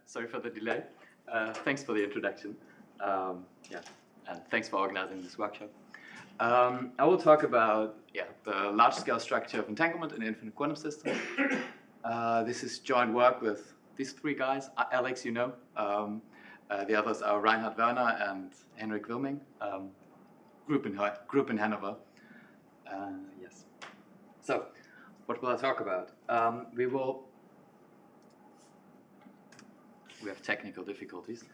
Sorry for the delay. Thanks for the introduction. Yeah, and thanks for organizing this workshop. I will talk about the large-scale structure of entanglement in infinite quantum systems. This is joint work with these three guys. Alex, you know. The others are Reinhard Werner and Henrik Wilming. Group in Hannover. Yes. So, what will I talk about? We have technical difficulties.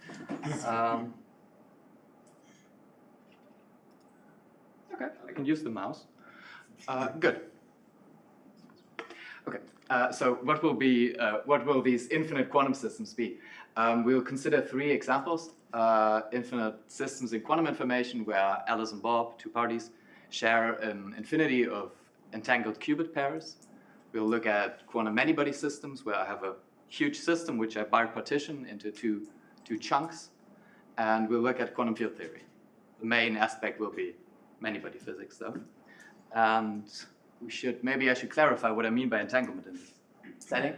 Okay, I can use the mouse. Good. Okay. So what will these infinite quantum systems be? We'll consider three examples. Infinite systems in quantum information where Alice and Bob, two parties, share an infinity of entangled qubit pairs. We'll look at quantum many-body systems where I have a huge system which I bipartition into two chunks. And we'll look at quantum field theory. The main aspect will be many-body physics, though. And maybe I should clarify what I mean by entanglement in this setting.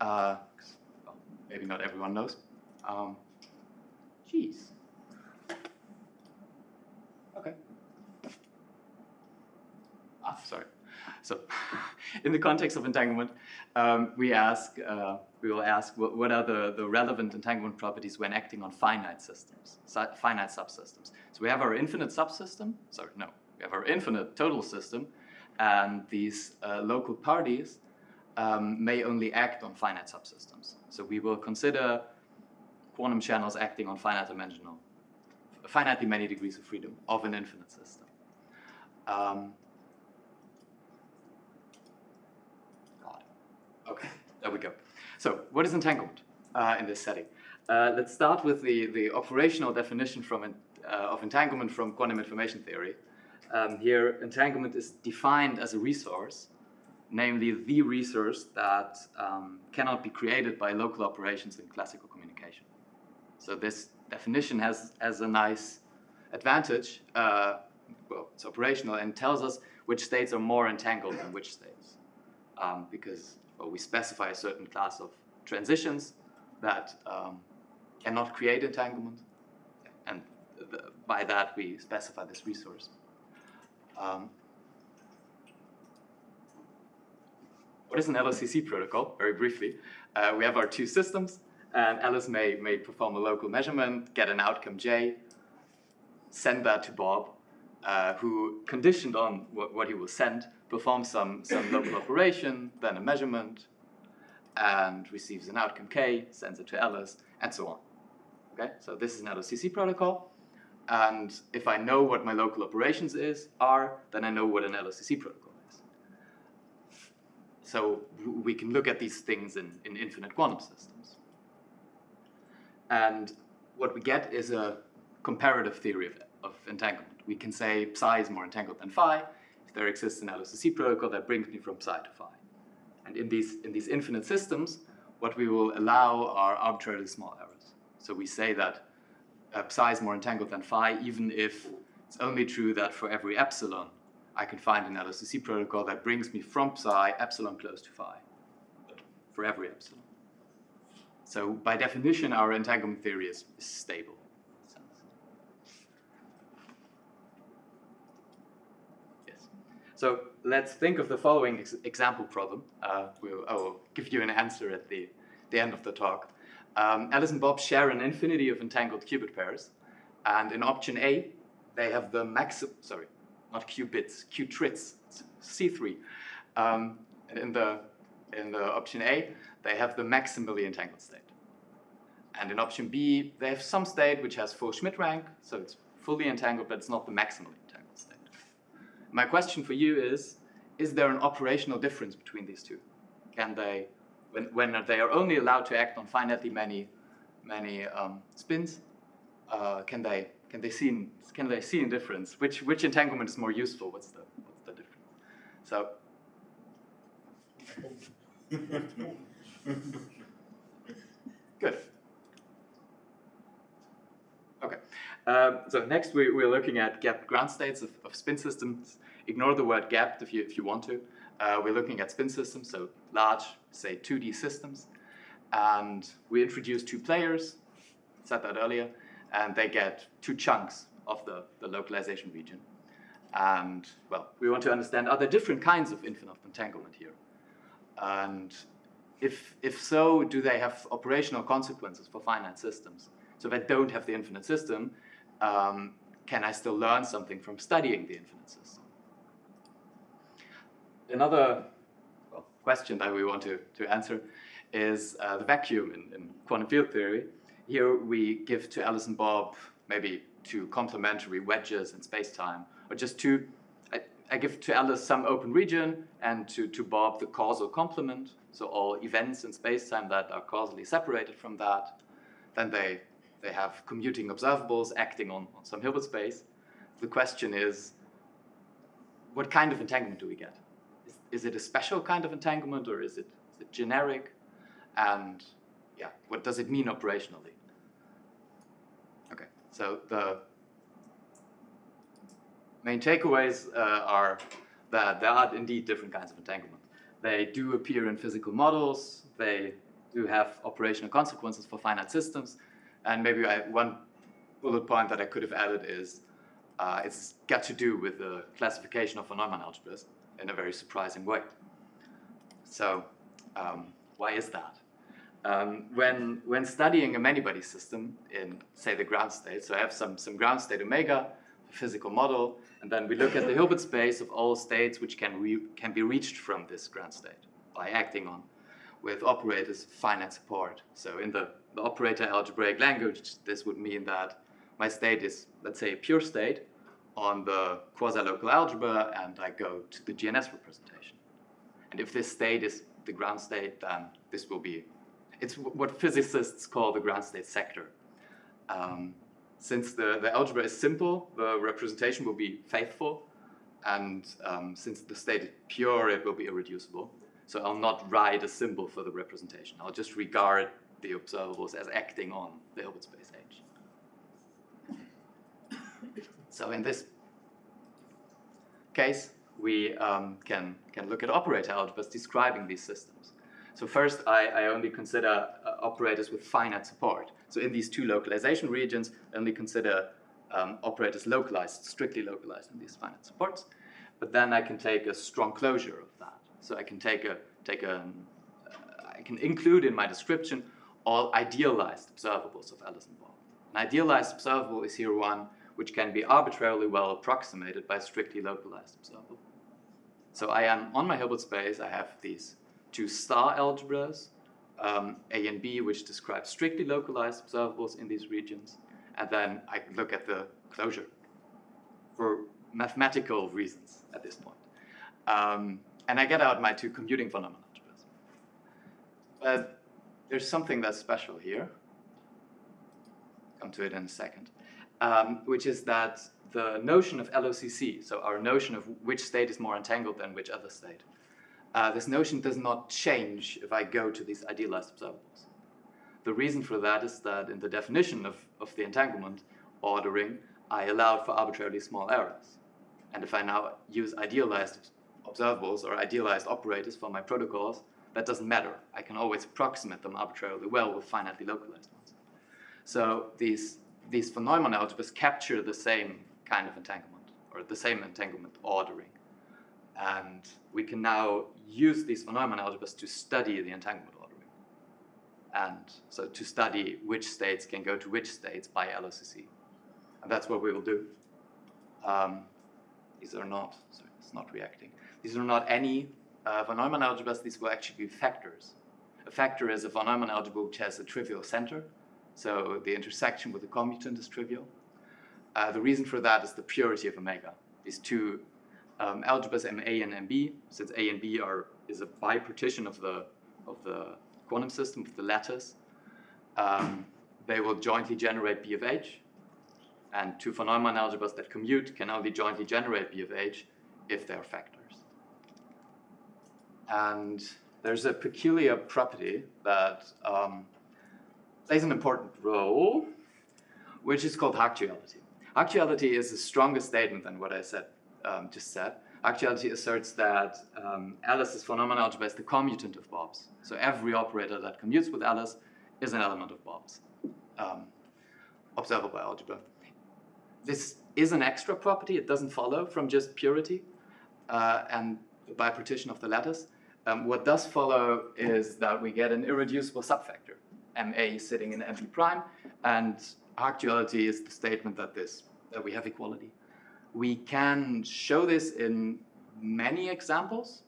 Well, maybe not everyone knows. Jeez. Okay. Sorry. So, in the context of entanglement, we will ask what are the relevant entanglement properties when acting on finite systems, finite subsystems. So we have our infinite subsystem. We have our infinite total system, and these local parties may only act on finite subsystems. So we will consider quantum channels acting on finitely many degrees of freedom of an infinite system. Okay, there we go. So, what is entanglement in this setting? Let's start with the operational definition of entanglement from quantum information theory. Here, entanglement is defined as a resource, namely the resource that cannot be created by local operations in classical communication. So this definition has a nice advantage. Well, it's operational and tells us which states are more entangled than which states. Because we specify a certain class of transitions that cannot create entanglement, and by that we specify this resource. What is an LOCC protocol? Very briefly, we have our two systems, and Alice may perform a local measurement, get an outcome J, send that to Bob, who, conditioned on what he will send, performs some local operation, then a measurement, and receives an outcome K, sends it to Alice, and so on. Okay, so this is an LOCC protocol, and if I know what my local operations are, then I know what an LOCC protocol is. So we can look at these things in infinite quantum systems. And what we get is a comparative theory of entanglement. We can say psi is more entangled than phi. If there exists an LOCC protocol that brings me from psi to phi. And in these infinite systems, what we will allow are arbitrarily small errors. So we say that psi is more entangled than phi, even if it's only true that for every epsilon, I can find an LOCC protocol that brings me from psi epsilon close to phi, but for every epsilon. So by definition, our entanglement theory is stable. So let's think of the following example problem. I will give you an answer at the end of the talk. Alice and Bob share an infinity of entangled qubit pairs, and in option A, they have the not qubits, qtrits, C3. And in the option A, they have the maximally entangled state. And in option B, they have some state which has full Schmidt rank, so it's fully entangled, but it's not the maximally entangled state. My question for you is there an operational difference between these two? Can they, when they are only allowed to act on finitely many spins, can they see a difference? Which entanglement is more useful? What's the difference? So. Good. Okay. So next we're looking at gapped ground states of spin systems. Ignore the word gapped if you want to. We're looking at spin systems, so large, say 2D systems. and we introduce two players, said that earlier, and they get two chunks of the localization region. And, well, we want to understand, are there different kinds of infinite entanglement here? And if so, do they have operational consequences for finite systems? So if I don't have the infinite system, can I still learn something from studying the infinite system? Another question that we want to answer is the vacuum in quantum field theory. Here we give to Alice and Bob maybe two complementary wedges in space-time, or just two. I give to Alice some open region and to Bob the causal complement, so all events in space-time that are causally separated from that. Then they have commuting observables acting on some Hilbert space. The question is, what kind of entanglement do we get? Is it a special kind of entanglement, or is it generic? And yeah, what does it mean operationally? Okay, so the main takeaways are that there are indeed different kinds of entanglement. They do appear in physical models. They do have operational consequences for finite systems. And maybe one bullet point that I could have added is it's got to do with the classification of von Neumann algebras in a very surprising way. So why is that? When studying a many-body system in, say, the ground state, so I have some ground state omega, a physical model, and then we look at the Hilbert space of all states which can be reached from this ground state by acting on with operators finite support. So in the operator algebraic language, this would mean that my state is, let's say, a pure state on the quasi-local algebra, and I go to the GNS representation. And if this state is the ground state, then this will be, it's what physicists call the ground state sector. Since the algebra is simple, the representation will be faithful, and since the state is pure, it will be irreducible. So I'll not write a symbol for the representation. I'll just regard the observables as acting on the Hilbert space H. So in this case, we can look at operator algebras describing these systems. So first, I only consider operators with finite support. So in these two localization regions, I only consider operators localized, strictly localized in these finite supports. But then I can take a strong closure of that. So I can I can include in my description all idealized observables of Alice and Bob. An idealized observable is here one which can be arbitrarily well approximated by a strictly localized observable. So I am on my Hilbert space. I have these two star algebras, A and B, which describe strictly localized observables in these regions. And then I look at the closure for mathematical reasons at this point. And I get out my two commuting von Neumann algebras. But there's something that's special here. Come to it in a second. Which is that the notion of LOCC, so our notion of which state is more entangled than which other state, this notion does not change if I go to these idealized observables. The reason for that is that in the definition of the entanglement ordering, I allowed for arbitrarily small errors. And if I now use idealized observables or idealized operators for my protocols, that doesn't matter. I can always approximate them arbitrarily well with finitely localized ones. So these von Neumann algebras capture the same kind of entanglement, or the same entanglement ordering. And we can now use these von Neumann algebras to study the entanglement ordering. And so to study which states can go to which states by LOCC. And that's what we will do. These are not, sorry, it's not reacting. These are not any von Neumann algebras. These will actually be factors. A factor is a von Neumann algebra which has a trivial center. So the intersection with the commutant is trivial. The reason for that is the purity of omega. These two algebras MA and MB, since A and B is a bipartition of the quantum system of the lattice, they will jointly generate B of H. And two von Neumann algebras that commute can only jointly generate B of H if they are factors. And there's a peculiar property that plays an important role, which is called actuality. Actuality is a stronger statement than what I just said, Actuality asserts that Alice's von Neumann algebra is the commutant of Bob's. So every operator that commutes with Alice is an element of Bob's observable algebra. This is an extra property. It doesn't follow from just purity and the bipartition of the lattice. What does follow is that we get an irreducible subfactor, MA sitting in MB prime, and actuality is the statement that we have equality. We can show this in many examples.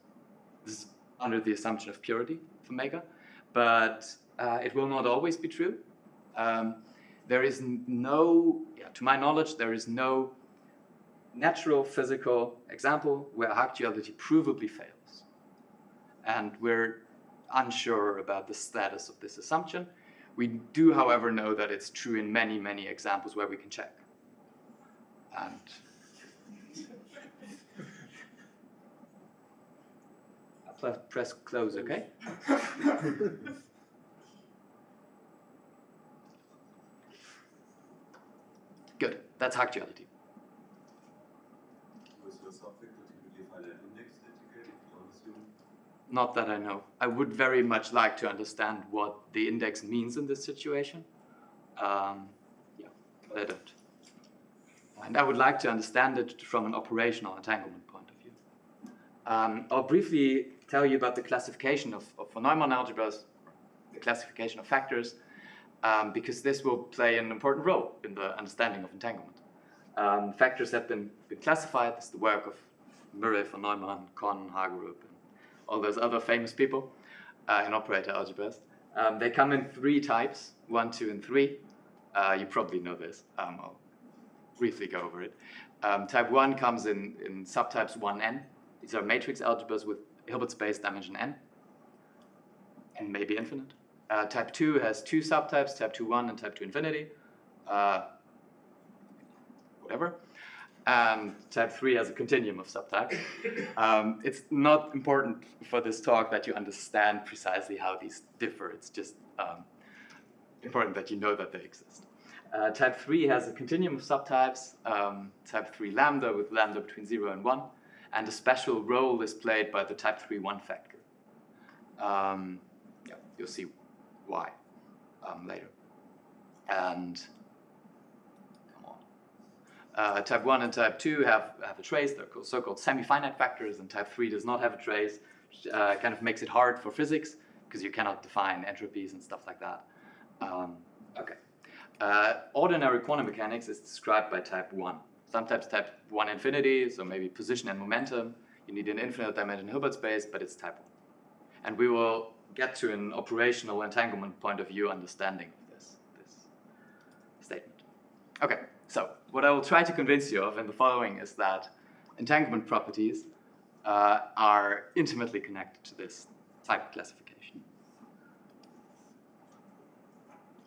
This is under the assumption of purity for Omega, but it will not always be true. There is no, to my knowledge, there is no natural physical example where actuality provably fails. And we're unsure about the status of this assumption. We do, however, know that it's true in many, many examples where we can check. And I'll press close, okay? Good, that's actuality. Was your subfactor typically find an index that you get if you don't assume? Not that I know. I would very much like to understand what the index means in this situation. Yeah, but I don't. And I would like to understand it from an operational entanglement point of view. I'll briefly tell you about the classification of von Neumann algebras, the classification of factors, because this will play an important role in the understanding of entanglement. Factors have been classified. This is the work of Murray, von Neumann, Kohn, Hagerup, and all those other famous people in operator algebras. They come in 3 types, 1, 2, and 3. You probably know this. I'll briefly go over it. Type 1 comes in subtypes 1n. These are matrix algebras with Hilbert space dimension n, and maybe infinite. Type 2 has 2 subtypes, type 2.1 and type 2 infinity. Whatever. Type 3 has a continuum of subtypes. It's not important for this talk that you understand precisely how these differ. It's just important that you know that they exist. Type 3 has a continuum of subtypes, type 3 lambda with lambda between 0 and 1, and a special role is played by the type 3 1 factor. Yeah, you'll see why later. And type 1 and type 2 have a trace. They're so-called semi-finite factors, and type 3 does not have a trace, which kind of makes it hard for physics because you cannot define entropies and stuff like that. Okay. Ordinary quantum mechanics is described by type 1. Sometimes type 1 infinity, so maybe position and momentum. You need an infinite dimension Hilbert space, but it's type 1. And we will get to an operational entanglement point of view understanding of this statement. Okay, so what I will try to convince you of in the following is that entanglement properties are intimately connected to this type classification.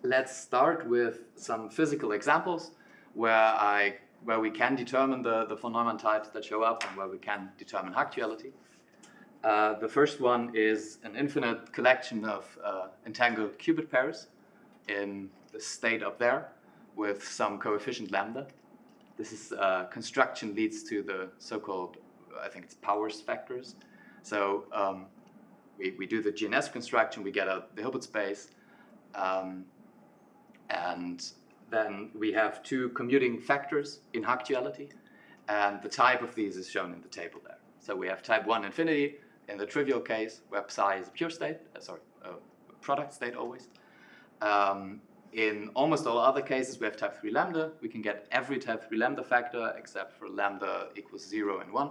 Let's start with some physical examples where we can determine the von Neumann types that show up and where we can determine actuality. The first one is an infinite collection of entangled qubit pairs in the state up there with some coefficient lambda. This is construction leads to the so-called, I think it's powers factors. So we do the GNS construction, we get out the Hilbert space, and then we have 2 commuting factors in actuality, and the type of these is shown in the table there. So we have type 1 infinity in the trivial case where psi is a pure state, product state always. In almost all other cases, we have type 3 lambda. We can get every type 3 lambda factor except for lambda equals 0 and 1.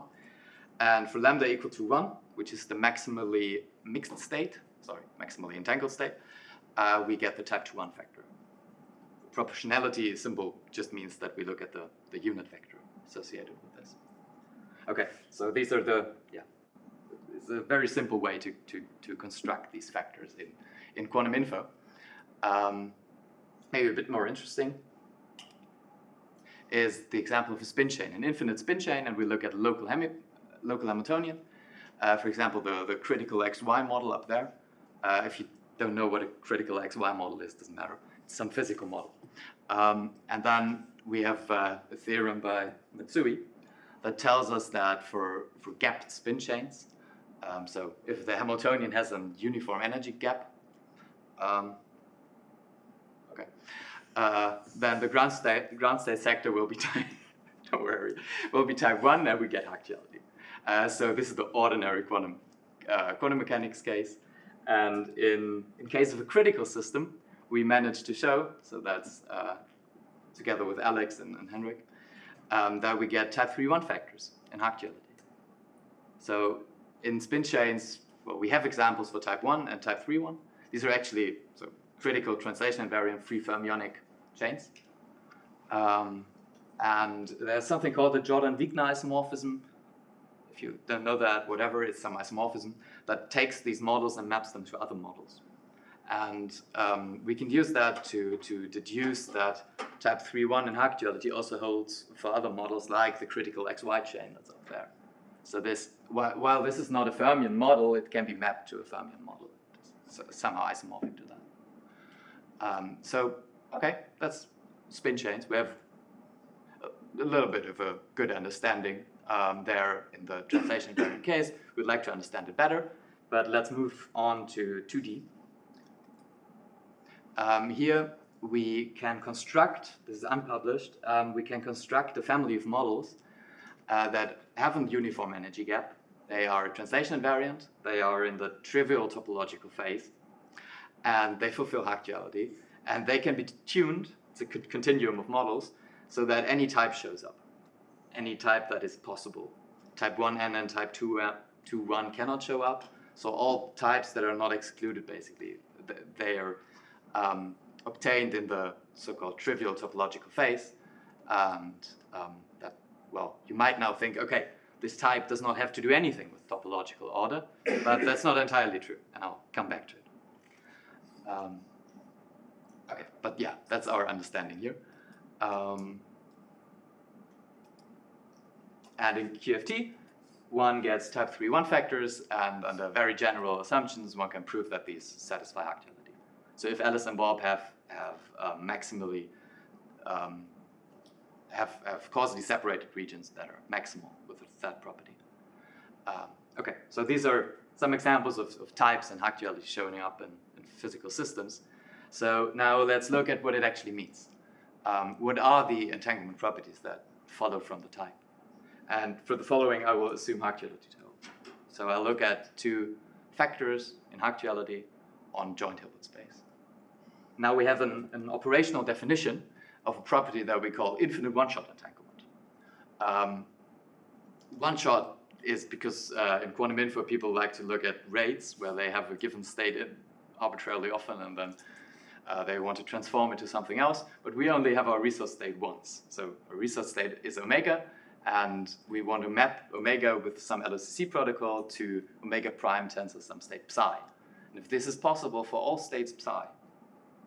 And for lambda equal to 1, which is the maximally mixed state, maximally entangled state, we get the type 2 1 factor. Proportionality symbol just means that we look at the unit vector associated with this. Okay, so these are it's a very simple way to construct these factors in quantum info. Maybe a bit more interesting is the example of a spin chain, an infinite spin chain, and we look at local Hamiltonian. For example, the critical XY model up there. If you don't know what a critical XY model is, doesn't matter. It's some physical model. And then we have a theorem by Matsui that tells us that for gapped spin chains, so if the Hamiltonian has a uniform energy gap, then the ground state sector will be type, don't worry, will be type 1, and we get actuality. So this is the ordinary quantum mechanics case. And in case of a critical system, we managed to show, so that's together with Alex and Henrik, that we get type 3-1 factors in actuality. So in spin chains, well, we have examples for type 1 and type 3-1. These are actually critical translation invariant free fermionic chains. And there's something called the Jordan-Wigner isomorphism. If you don't know that, whatever, it's some isomorphism that takes these models and maps them to other models. And we can use that to deduce that type 3-1 in actuality also holds for other models like the critical XY chain that's up there. So this, while this is not a Fermion model, it can be mapped to a Fermion model. It's somehow isomorphic to that. So, okay, that's spin chains. We have a little bit of a good understanding there in the translation invariant case. We'd like to understand it better, but let's move on to 2D. Here we can construct, this is unpublished, we can construct a family of models that have a uniform energy gap. They are translation invariant, they are in the trivial topological phase, and they fulfill actuality, and they can be tuned, it's a continuum of models, so that any type shows up, any type that is possible. Type 1n and type 2.1 cannot show up, so all types that are not excluded, basically, they are obtained in the so-called trivial topological phase, and that, well, you might now think, okay, this type does not have to do anything with topological order, but that's not entirely true, and I'll come back to it. Okay, but yeah, that's our understanding here. And in QFT, one gets type 3-1 factors, and under very general assumptions, one can prove that these satisfy actuality. So if Alice and Bob have maximally have causally separated regions that are maximal with that property. Okay, so these are some examples of types and actuality showing up in physical systems. So now let's look at what it actually means. What are the entanglement properties that follow from the type? And for the following, I will assume actuality to hold. So I'll look at two factors in actuality on joint Hilbert space. Now we have an operational definition of a property that we call infinite one-shot entanglement. One-shot is because in quantum info people like to look at rates where they have a given state in arbitrarily often and then they want to transform it to something else, but we only have our resource state once. So a resource state is omega, and we want to map omega with some LHC protocol to omega prime tensor some state psi. And if this is possible for all states psi,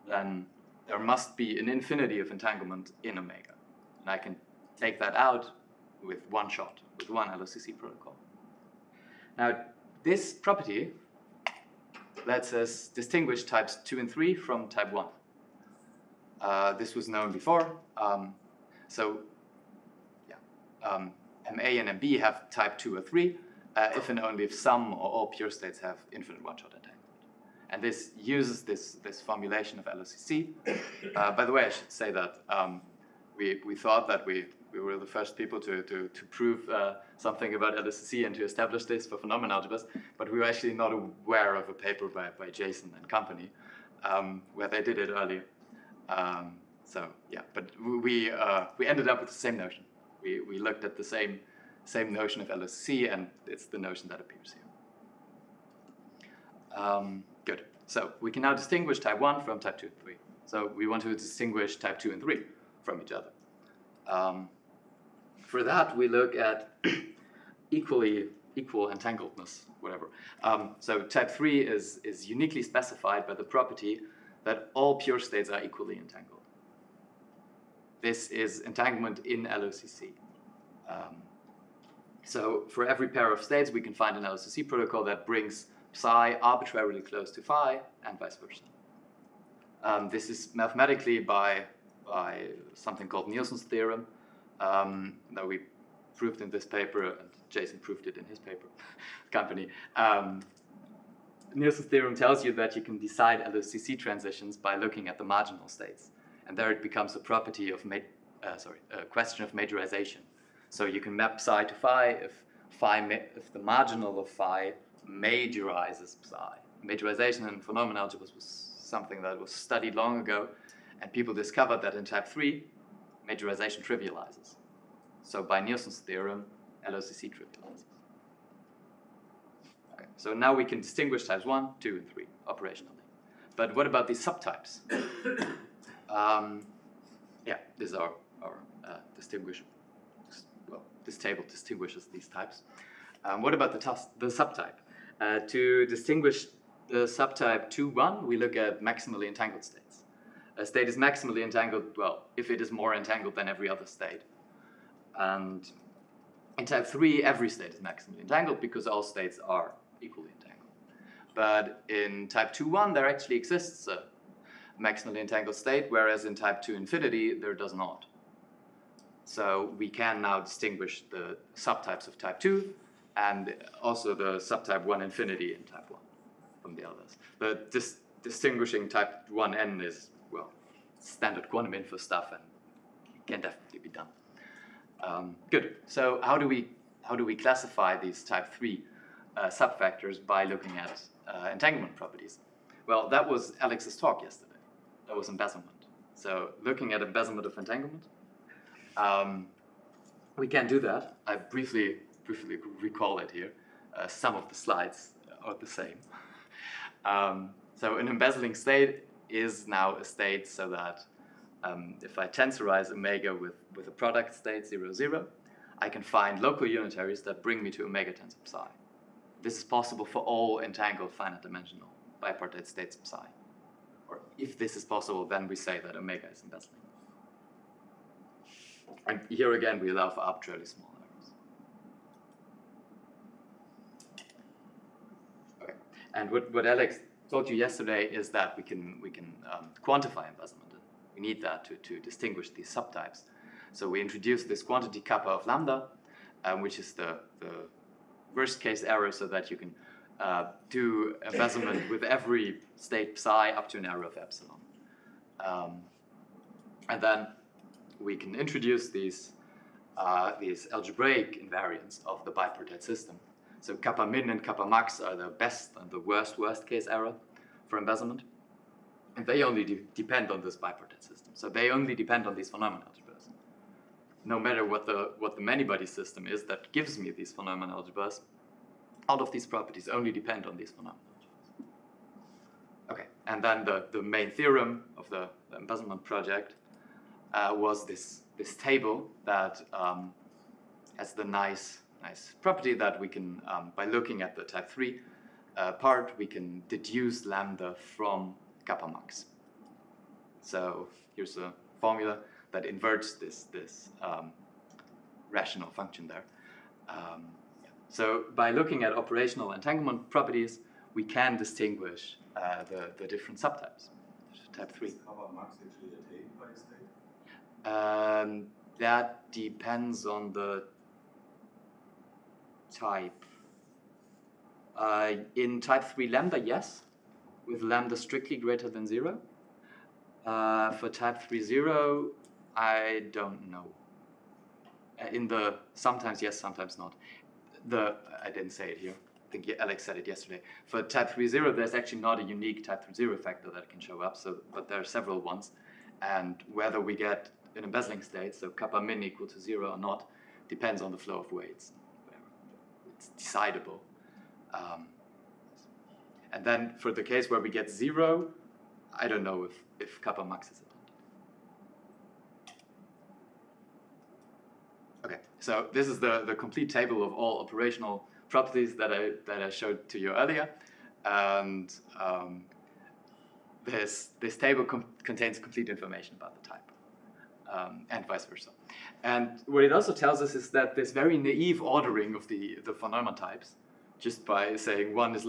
then there must be an infinity of entanglement in omega. And I can take that out with one shot, with one LHC protocol. Now, this property lets us distinguish types 2 and 3 from type 1. This was known before. MA and MB have type 2 or 3, if and only if some or all pure states have infinite one-shot entanglement. And this uses this formulation of LHC. By the way, I should say that we thought that we were the first people to prove something about LHC and to establish this for phenomenon algebras, but we were actually not aware of a paper by Jason and company where they did it earlier. So yeah, but we ended up with the same notion. We looked at the same notion of LHC, and it's the notion that appears here. Good. So we can now distinguish type 1 from type 2 and 3. So we want to distinguish type 2 and 3 from each other. For that, we look at equal entangledness, whatever. So type 3 is uniquely specified by the property that all pure states are equally entangled. This is entanglement in LOCC. So for every pair of states, we can find an LOCC protocol that brings psi arbitrarily close to phi and vice versa. This is mathematically by something called Nielsen's theorem that we proved in this paper, and Jason proved it in his paper, company. Nielsen's theorem tells you that you can decide LHC transitions by looking at the marginal states, and there it becomes a property of a question of majorization. So you can map psi to phi if the marginal of phi majorizes psi. Majorization in phenomenon algebras was something that was studied long ago, and people discovered that in type 3, majorization trivializes. So by Nielsen's theorem, LHC trivializes. Okay, so now we can distinguish types 1, 2, and 3 operationally. But what about these subtypes? Yeah, these are distinguishable. Well, this table distinguishes these types. What about the subtype? To distinguish the subtype 2-1, we look at maximally entangled states. A state is maximally entangled, well, if it is more entangled than every other state. And in type 3, every state is maximally entangled because all states are equally entangled. But in type 2-1, there actually exists a maximally entangled state, whereas in type 2 infinity, there does not. So we can now distinguish the subtypes of type 2 and also the subtype 1 infinity in type 1 from the others. But distinguishing type 1n is, well, standard quantum info stuff and can definitely be done. Good. So how do we classify these type 3 subfactors by looking at entanglement properties? Well, that was Alex's talk yesterday. That was embezzlement. So looking at embezzlement of entanglement, we can do that. I briefly recall it here. Some of the slides are the same. So an embezzling state is now a state so that if I tensorize omega with a product state 0, 0, I can find local unitaries that bring me to omega tensor psi. This is possible for all entangled finite dimensional bipartite states of psi. Or if this is possible, then we say that omega is embezzling. And here again, we allow for arbitrarily small errors. Okay. And what Alex told you yesterday is that we can quantify embezzlement. We need that to distinguish these subtypes. So we introduce this quantity kappa of lambda, which is the worst case error, so that you can do embezzlement with every state psi up to an error of epsilon. And then we can introduce these algebraic invariants of the bipartite system. So kappa min and kappa max are the best and the worst case error for embezzlement. And they only depend on this bipartite system. So they only depend on these phenomenon algebras. No matter what the many-body system is that gives me these phenomenon algebras, all of these properties only depend on these phenomenon algebras. Okay, and then the main theorem of the embezzlement project was this table that has the nice property that we can, by looking at the type 3 part, we can deduce lambda from kappa max. So here's a formula that inverts this rational function there. So by looking at operational entanglement properties, we can distinguish the different subtypes. Type 3. Is kappa max actually attained by a state? That depends on the type. In type 3 lambda, yes, with lambda strictly greater than 0. For type 3, 0, I don't know. In the sometimes yes, sometimes not. I didn't say it here. I think Alex said it yesterday. For type 3, 0, there's actually not a unique type 3, 0 factor that can show up, but there are several ones. And whether we get an embezzling state, so kappa min equal to 0 or not, depends on the flow of weights. It's decidable. And then for the case where we get 0, I don't know if kappa max is abundant. Okay, so this is the complete table of all operational properties that I showed to you earlier. And this table contains complete information about the type, and vice versa. And what it also tells us is that this very naive ordering of the phenomenon types, just by saying one is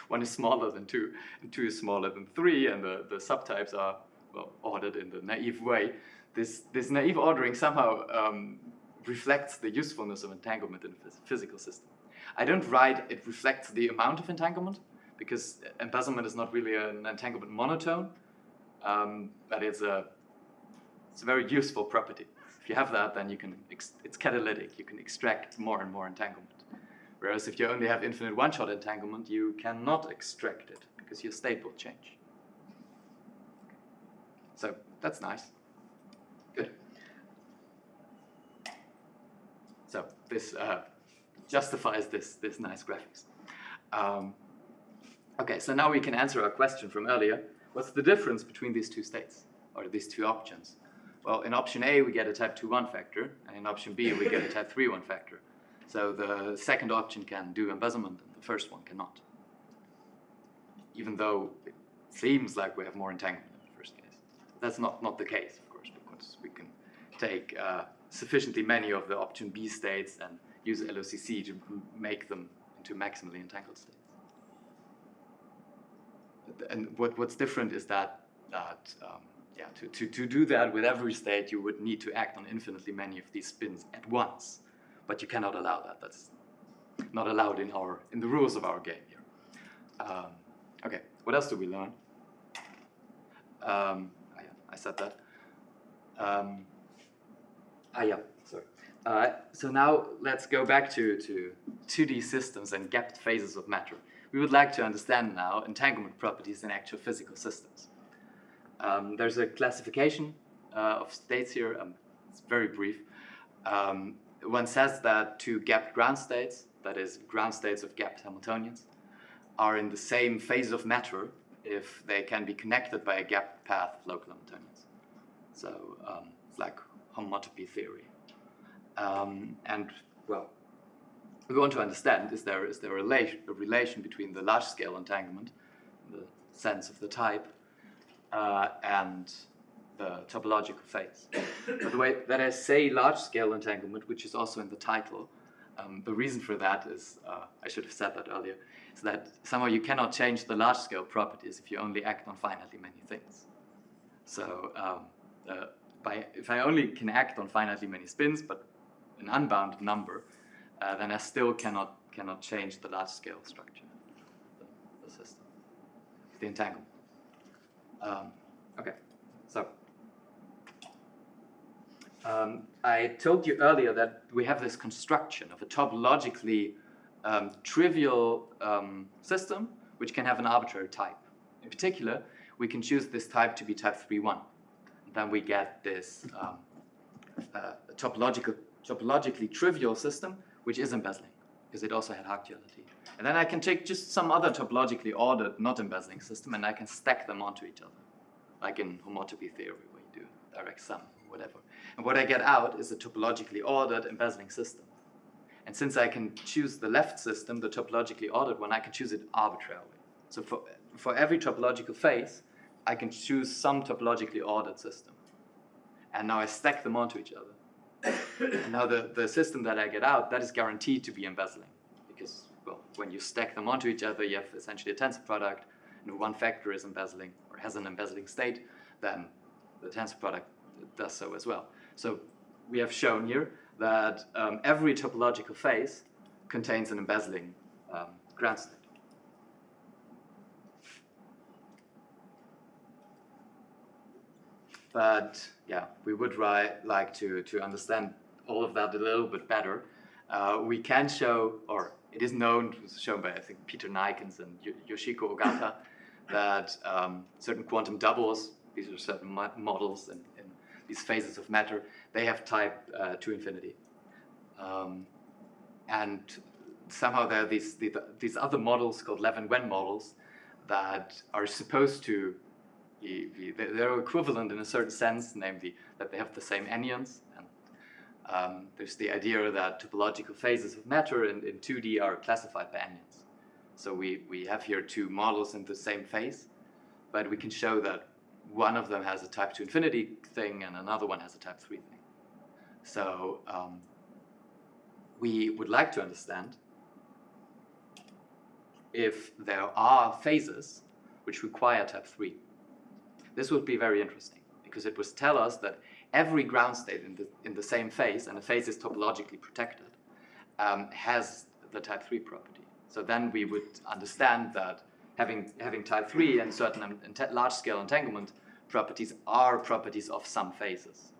one is smaller than 2, and 2 is smaller than 3, and the subtypes are, well, ordered in the naive way. This naive ordering somehow reflects the usefulness of entanglement in a physical system. I don't write it reflects the amount of entanglement, because embezzlement is not really an entanglement monotone, but it's a very useful property. If you have that, then you can it's catalytic. You can extract more and more entanglement. Whereas if you only have infinite one-shot entanglement, you cannot extract it because your state will change. So that's nice. Good. So this justifies this nice graphics. Okay, so now we can answer our question from earlier. What's the difference between these two states, or these two options? Well, in option A, we get a type 2-1 factor, and in option B, we get a type 3-1 factor. So the second option can do embezzlement, and the first one cannot. Even though it seems like we have more entanglement in the first case. That's not the case, of course, because we can take sufficiently many of the option B states and use LOCC to make them into maximally entangled states. And what's different is that to do that with every state, you would need to act on infinitely many of these spins at once. But you cannot allow that. That's not allowed in the rules of our game here. Okay, what else do we learn? Yeah, I said that. Sorry. So now let's go back to 2D systems and gapped phases of matter. We would like to understand now entanglement properties in actual physical systems. There's a classification of states here. It's very brief. One says that two gapped ground states, that is, ground states of gapped Hamiltonians, are in the same phase of matter if they can be connected by a gapped path of local Hamiltonians. So it's like homotopy theory. And, well, we want to understand, is there a relation between the large-scale entanglement, in the sense of the type, and the topological phase. By the way, that I say large-scale entanglement, which is also in the title, the reason for that is, I should have said that earlier, is that somehow you cannot change the large-scale properties if you only act on finitely many things. So if I only can act on finitely many spins, but an unbounded number, then I still cannot change the large-scale structure of the system, the entanglement. Okay, so I told you earlier that we have this construction of a topologically trivial system which can have an arbitrary type. In particular, we can choose this type to be type 3-1. Then we get this topologically trivial system which is embezzling, because it also had Hart duality. And then I can take just some other topologically ordered, not embezzling system, and I can stack them onto each other, like in homotopy theory, where you do direct sum, or whatever. And what I get out is a topologically ordered embezzling system. And since I can choose the left system, the topologically ordered one, I can choose it arbitrarily. So for every topological phase, I can choose some topologically ordered system. And now I stack them onto each other. And now the system that I get out, that is guaranteed to be embezzling. Because, well, when you stack them onto each other, you have essentially a tensor product, and if one factor is embezzling, or has an embezzling state, then the tensor product does so as well. So we have shown here that every topological phase contains an embezzling ground state. But yeah, we would like to understand all of that a little bit better. We can show, or it is known, it was shown by I think Peter Nikens and Yoshiko Ogata, that certain quantum doubles, these are certain models in these phases of matter, they have type to infinity. And somehow there are these other models called Levin-Wen models that are supposed to they're equivalent in a certain sense, namely that they have the same anyons. And there's the idea that topological phases of matter in 2D are classified by anyons. So we have here two models in the same phase, but we can show that one of them has a type 2 infinity thing and another one has a type 3 thing. So we would like to understand if there are phases which require type 3. This would be very interesting, because it would tell us that every ground state in the same phase, and a phase is topologically protected, has the type 3 property. So then we would understand that having type 3 and certain large-scale entanglement properties are properties of some phases.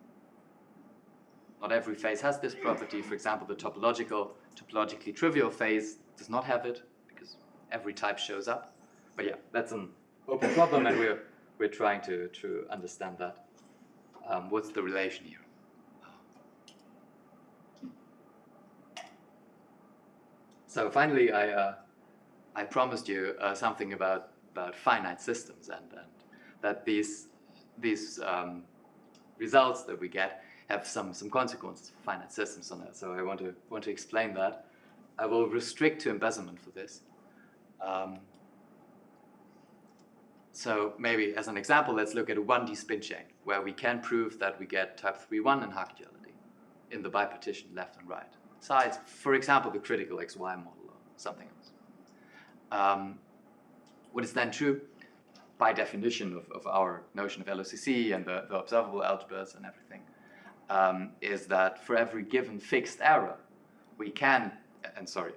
Not every phase has this property. For example, the topologically trivial phase does not have it because every type shows up. But yeah, that's an open problem, and we're trying to understand that. What's the relation here? So finally, I promised you something about finite systems, and that these results that we get have some consequences for finite systems on that. So I want to explain that. I will restrict to embezzlement for this. So maybe as an example, let's look at a 1D spin chain where we can prove that we get type 3-1 and Haack duality in the bipartition left and right sides. For example, the critical XY model or something else. What is then true by definition of our notion of LOCC and the observable algebras and everything is that for every given fixed error, we can,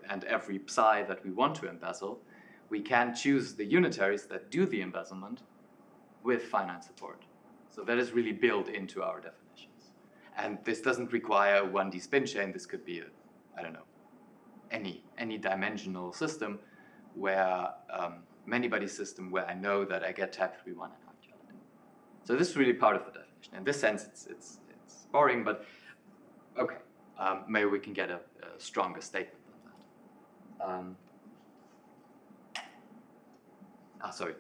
and every psi that we want to embezzle, we can choose the unitaries that do the embezzlement with finite support. So that is really built into our definitions. And this doesn't require a 1D spin chain. This could be I don't know, any dimensional system where, many-body system where I know that I get type 3-1 and Haack duality. So this is really part of the definition. In this sense, it's boring, but okay. Maybe we can get a stronger statement than that. Sorry,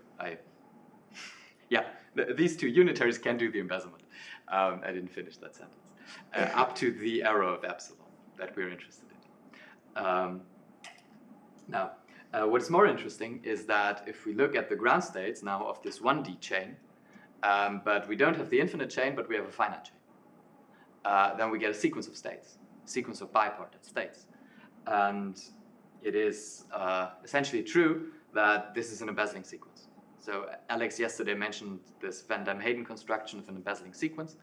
these two unitaries can do the embezzlement. I didn't finish that sentence. Up to the error of epsilon that we're interested in. Now, what is more interesting is that if we look at the ground states now of this 1D chain, but we don't have the infinite chain, but we have a finite chain, then we get a sequence of states, a sequence of bipartite states. And it is essentially true that this is an embezzling sequence. So Alex yesterday mentioned this Van Dam-Hayden construction of an embezzling sequence.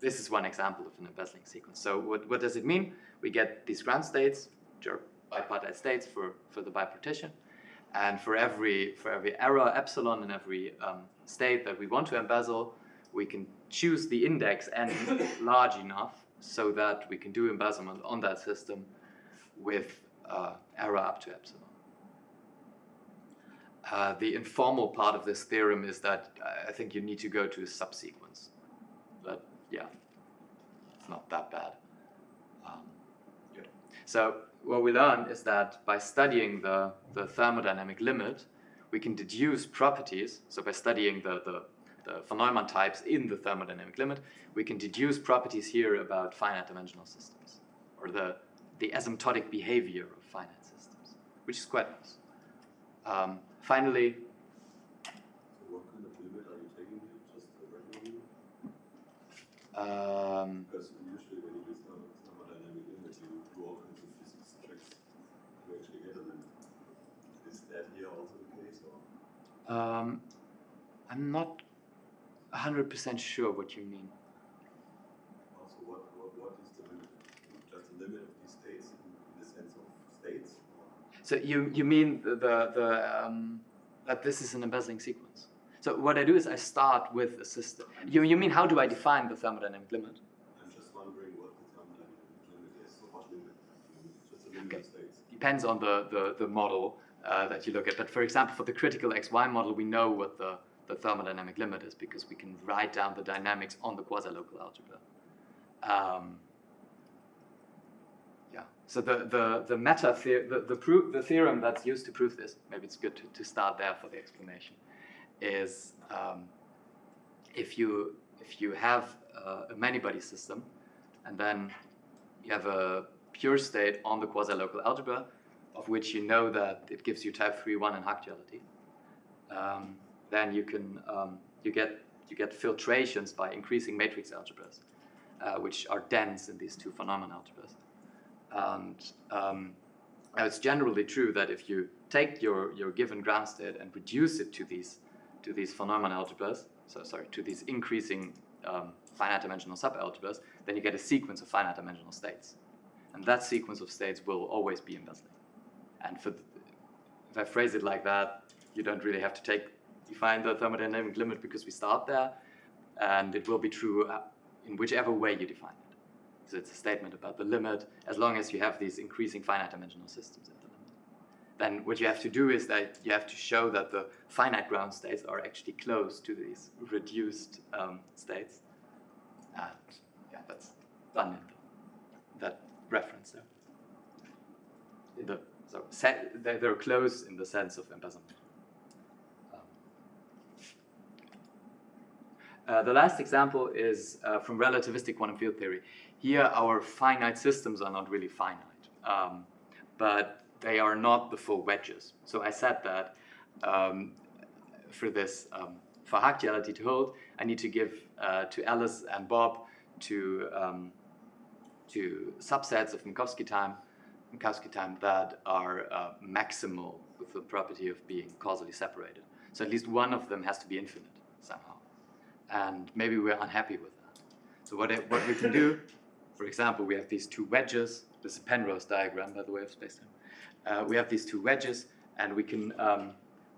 This is one example of an embezzling sequence. So what does it mean? We get these ground states, which are bipartite states for the bipartition. And for every error epsilon in every state that we want to embezzle, we can choose the index n large enough so that we can do embezzlement on that system with error up to epsilon. The informal part of this theorem is that I think you need to go to a subsequence. But yeah, it's not that bad. Good. So what we learn is that by studying the thermodynamic limit, we can deduce properties. So by studying the von Neumann types in the thermodynamic limit, we can deduce properties here about finite dimensional systems, or the asymptotic behavior of finite systems, which is quite nice. Finally, so what kind of limit are you taking here? Just the regular limit? Because usually when you do thermodynamic limit, you do all kinds of physics tricks to actually get a limit. Is that here also the case? Or? I'm not 100% sure what you mean. Also, what is the limit? Just the limit of these states in the sense of states? So you mean that this is an embezzling sequence? So what I do is I start with a system. You mean how do I define the thermodynamic limit? I'm just wondering what the thermodynamic limit is. So what limit? Just the limit of states. Depends on the model that you look at. But for example, for the critical XY model, we know what the thermodynamic limit is because we can write down the dynamics on the quasi-local algebra. So the meta the theorem that's used to prove this, maybe it's good to start there for the explanation, is if you have a many-body system and then you have a pure state on the quasi-local algebra of which you know that it gives you type 3-1 and Haack duality, then you can you get filtrations by increasing matrix algebras, which are dense in these two von Neumann algebras. And it's generally true that if you take your given ground state and reduce it to these von Neumann algebras, to these increasing finite dimensional subalgebras, then you get a sequence of finite dimensional states. And that sequence of states will always be embezzling. And if I phrase it like that, you don't really have to define the thermodynamic limit because we start there, and it will be true in whichever way you define it. So it's a statement about the limit, as long as you have these increasing finite dimensional systems at the limit. Then what you have to do is that you have to show that the finite ground states are actually close to these reduced states. And yeah, that's done in that reference there. They're close in the sense of embezzlement. The last example is from relativistic quantum field theory. Here, our finite systems are not really finite, but they are not the full wedges. So I said that for this for Haack duality to hold, I need to give to Alice and Bob to subsets of Minkowski time that are maximal with the property of being causally separated. So at least one of them has to be infinite somehow. And maybe we're unhappy with that. So what we can do, for example, we have these two wedges. This is a Penrose diagram, by the way, of spacetime. We have these two wedges, and we can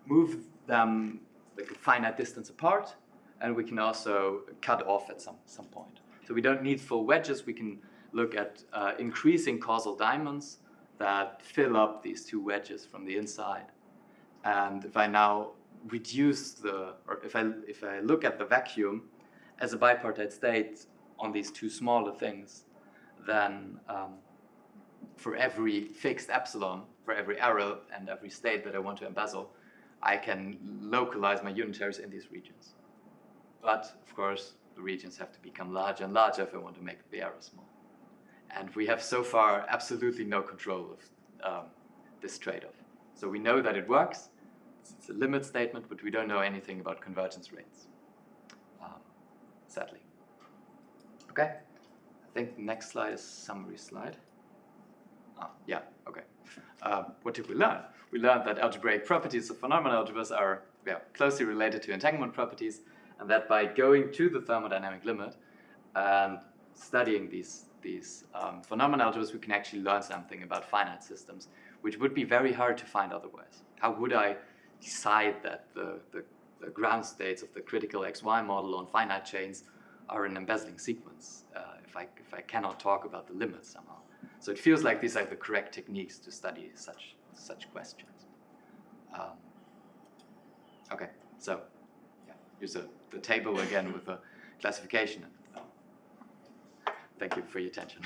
move them like a finite distance apart, and we can also cut off at some point. So we don't need full wedges. We can look at increasing causal diamonds that fill up these two wedges from the inside. And if I now reduce if I look at the vacuum as a bipartite state on these two smaller things, then for every fixed epsilon, for every error and every state that I want to embezzle, I can localize my unitaries in these regions. But of course, the regions have to become larger and larger if I want to make the error small. And we have so far absolutely no control of this trade-off. So we know that it works. It's a limit statement, but we don't know anything about convergence rates, sadly. Okay, I think the next slide is summary slide. Yeah, okay. What did we learn? We learned that algebraic properties of phenomenal algebras are closely related to entanglement properties, and that by going to the thermodynamic limit and studying these phenomenal algebras, we can actually learn something about finite systems, which would be very hard to find otherwise. How would I decide that the ground states of the critical XY model on finite chains are an embezzling sequence if I cannot talk about the limits somehow? So it feels like these are the correct techniques to study such questions. Okay, so here's the table again with the classification. Thank you for your attention.